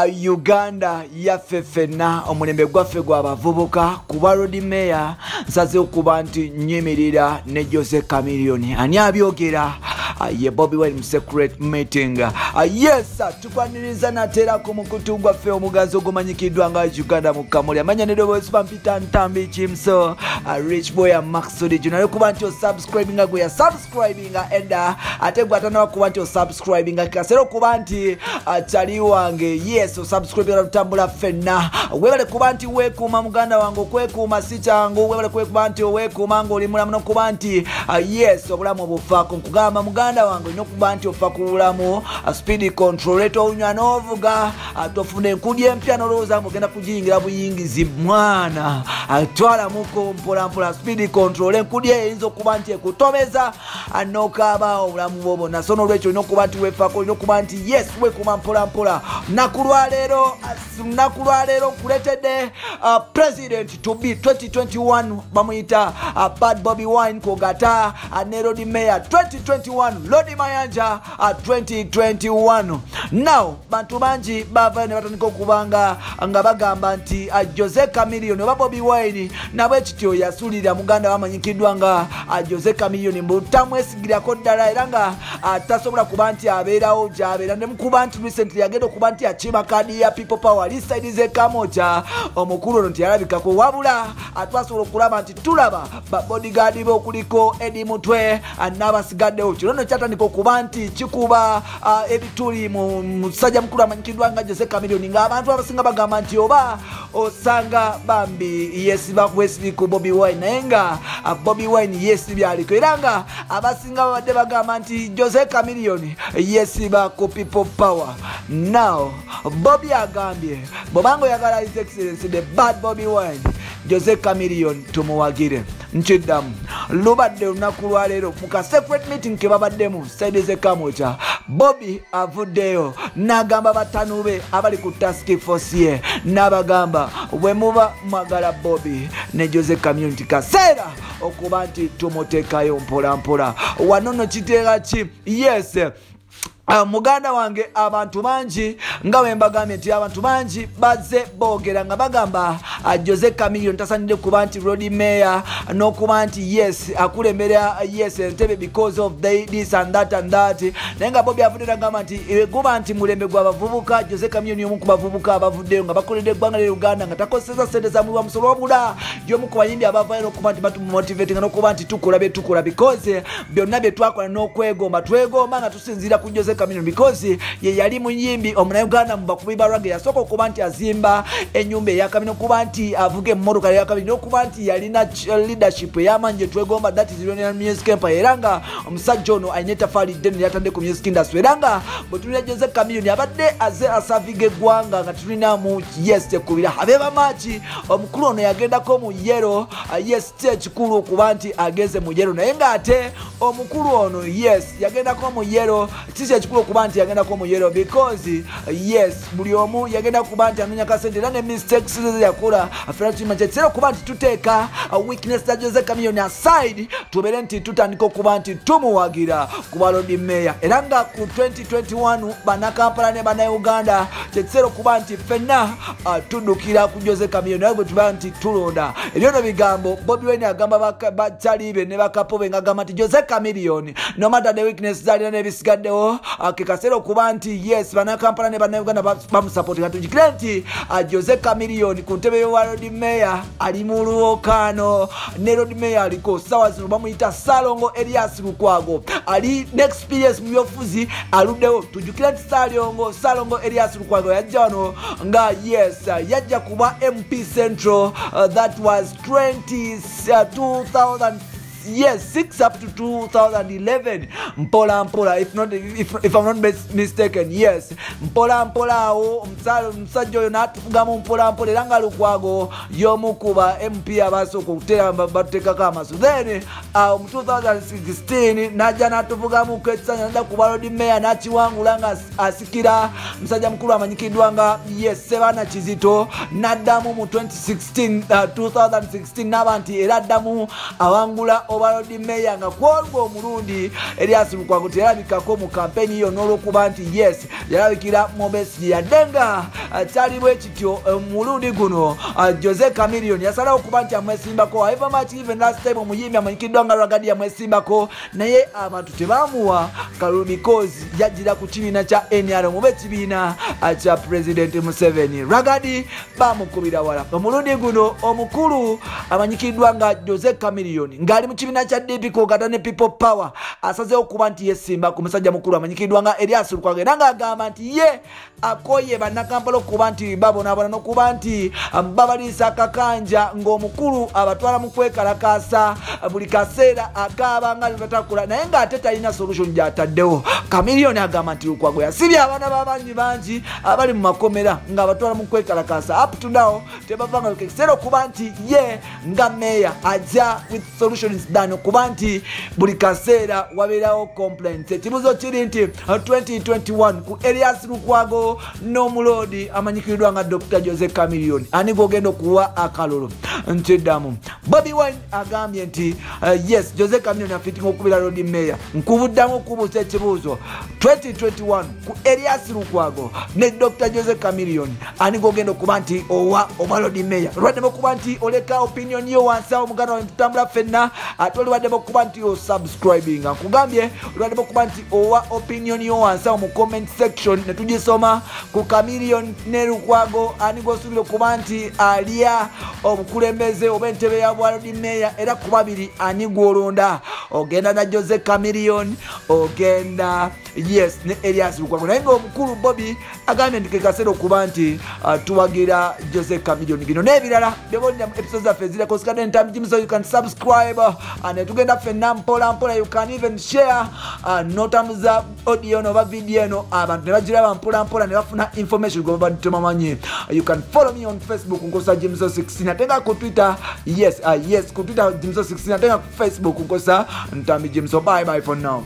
Uganda yafefena omulembe gwaffe gw'abavubuka kuba road mayor nsaze okuba nti nyemerera ne Jose Chameleone ani abyogera ye Bobi Wine mu secret meeting yes tukwaniriza natera ku mukutu gwaffe omugazi ogumanyikiddwa nga Uganda mu Kamuli amanya ne Dobos Pampita Ntambi Chimso Rich Boy Maxudi junayo kuba nti subscribing gwe ya subscribing enda ate gwatana kuba nti subscribing kasero kuba nti chali wange yes subscribe rutambula fenna webale kuba nti wekuma muganda wangu kwekuma si changu webale kwekuba nti wekuma ngo oli mulamu kuba nti yes obulamu bufako nkugamba muganda wangu ino kuba nti ofa kubulamu speed control eto unywa novuga atofune nkudi empya noloza mugenda kujingira buyingizi mwana atwala muko mpola mpola speed control nkudi eyinzo kuba nti ekutobeza anokaba obulamu bobo nasono lwecho ino kuba nti wefako ino kuba nti yes wekuma mpola mpola nakulwalero kuletede president to be 2021 bamuyita Bad Bobi Wine kogata ne road mayor 2021 Lodi Mayanja 2021 now bantu banji bava ne batandika okubanga nga bagamba nti Jose Chameleone oba Bobi Wine nabwe kityo yasulira muganda wamanyikiddwa nga Jose Chameleone mutamwesigirako ddala era nga tasobola kuba nti abeerawo gy'abeera ne mukuba nti recently yagenda okuba nti achima kadi ya people power lisaidize kamocha omukulu ono tiyalabikako wabula atwasobola okulaba nti tulaba bodyguard be okuliko Edi Mutwe n'abasigaddewo kirono kyatandika okuba nti kikuba ebituli mu musajja mukulu amanyikiddwa nga Jose Chameleone ng'abantu abasinga bagamba nti oba osanga bambi yesiba ku Bobi Wine naye nga Bobi Wine yesiba aliko era nga abasinga babadde bagamba nti Jose Chameleone yesiba ku people power. Now Bobi agambye bobango yagala His Excellency the Bad Bobi Wine Jose Chameleone tumuwagire nchiddamu lubadde lunaku lwaleero muka secret meeting ke babaddemu saidize kamocha Bobi avuddeyo n'agamba batanu be abali ku task force ye n'abagamba bwe muba mwagala Bobi ne Jose Chameleone kaseera okuba nti tumuteekayo mpola mpola wanono kiteeka ki yes muganda wange abantu banji nga wembagambye nti abantu banji bazze boogera nga bagamba Jose Chameleone tasanidde kuba nti road mayor n'okuba nti yes akulembera yes entebe because of this and that naye nga Bobi avudde n'agamba nti guba nti mulembe gw'abavubuka Jose Chameleone omu ku bavubuka abavuddeyo nga bakoledde eggwanga lya Uganda nga takoseza sente za mulwa musolo wabula y'omu ku bayimbi abavayo n'okuba nti batumumotivating n'okuba nti tukola because byonna bye twakola n'okwegomba twegomba nga tusinziira ku Jose Chameleone because ye yali muyimbi omunayuganda mu bakubi barwage yasooka okuba nti azimba ennyumba eyakabino kuba nti avuga emmotoka yakabino okuba nti yalina leadership eyamanje twegomba that is Lionel Music Empire era nga omusajja ono alina ettafaali ddene yatandde ku music industry era nga bwe tulina Jose Chameleone abadde aze asaviga eggwanga nga tulina mu yes tekubira abeba maaki omukulu ono yagendako mu yero yes ekikulu okuba nti ageze mu yero naye ng'ate omukulu ono yes yagendako mu yero kisi ekikulu okuba nti yagendako mu yero because yes buli omu yagenda kuba nti anonya kasente era ne mistakes yakola afera chima kyekisera okuba nti tuteeka weakness za Jose Chameleone aside tubere nti tutandika okuba nti tumuwagira kuba road mayor era nga ku 2021 bannakampala ne bannayuganda kyekisera okuba nti fenna tuddukira ku Jose Chameleone naye bwe tuba nti tulonda ebyono bigambo Bobi Wine agamba bakyalibe ne bakapo be ngagamba nti Jose Chameleone no matter the weakness zalina nebisigaddewo kasero okuba nti yes bannakampala ne bannayuganda bamusupportinga tujikire nti Jose Chameleone ku ntebe y'obwa road mayor ali mu lwokaano ne road mayor aliko sawa zino bamuyita Salongo Elias Lukwago ali n'experience mu byobufuzi aluddewo tujukire nti Salongo Elias Lukwago yajja wano nga yes yajja kuba MP Central that was 2000 yes 6 up to 2011 mpola if I'm not mistaken yes mpola awo omusajja oyo n'atufugamu mpola era nga Lukwago y'omukuba MP abasooka okutera batuteekako amaso then mu 2016 n'ajja n'atufugamu kwekisanya nadda kuba road mayor n'akiwangula nga asikira musajja mukulu amanyikiddwa nga yes Sebaana Kizito n'addamu mu 2016 n'aba nti era addamu awangula Obalodi Meya nga kwolwa omulundi Erias Lukwago terabikako mu kampeni yo n'olwokuba nti yes yalabikira Mobesi yadenga talibwe kityo omulundi guno Jose Chameleon yasalawo okuba nti amwesimbako however much even last time omuyimbi amanyikiddwa nga Ragadi amwesimbako naye abantu tebamuwa kalulu because yajjira ku kibiina kya NRM oba ekibiina kya President Museveni. Ragadi bamukubira wala omulundi guno omukulu amanyikiddwa nga Jose Chameleon ng'ali mu kibiina kya DP Kogata ne People Power asazeewo okuba nti yesimba ku musajja mukulu amanyikiddwa nga Erias Lukwago era ng'agamba nti ye akoye bannakampala okuba nti babonaabona n'okuba nti babaliisa akakanja ng'omukulu abatwala mu kwekalakaasa buli kaseera akaaba nga bibatakula naye ng'ate talina solution gy'ataddewo. Chameleon agamba nti Lukwago yasibye abaana bangi abali mu makomera ng'abatwala mu kwekalakaasa up to now tebavanga lukekiseera okuba nti ye nga meya ajja with solutions done okuba nti buli kaseera wabeerawo complaints. Ekibuzo kiri nti 2021 ku Erias Lukwago n'omulodi amanyikiddwa nga Dr. Jose Chameleon ani gogenda okuwa akalulu ntiddamu. Bobi Wine agambye nti yes Jose Chameleon afitinga okubira Lodi Meya nkubuddamu okubuuza ekibuuzo 2021 ku Erias Lukwago ne Dr. Jose Chameleon ani gogenda okuba nti owa Lodi Meya olwaddemu okuba nti oleka opinion yo wansi awo muganda wange tutambula ffenna ate olwaddemu okuba nti osubscribing nkugambye olwaddemu okuba nti owa opinion yo wansi awo mu comment section ne tugisoma ku Chameleon ne Lukwago ani gosuubira okuba nti alya obukulembeze oba entebe ya Lodi Meya era ku babiri ani gwolonda ogenda na Jose Chameleon ogenda yes ne Erias Lukwago naye ng'omukulu Bobby agambye nti kekaseera okuba nti tuwagira Jose Chameleon bino n'ebirala byebonera mu episodes zaffe ezirako sikadde ntambi Jimmy, so you can subscribe and tugenda ffenna mpola you can even share notambuza audio noba video eno abantu ne bagiraba mpola ne bafuna information gwe babadde temamanyi. You can follow me on Facebook nkosa Jimso 16 ate nga ku Twitter yes ku Twitter Jimso 16 ate nga ku Facebook nkosa ntambi Jimso. Bye for now.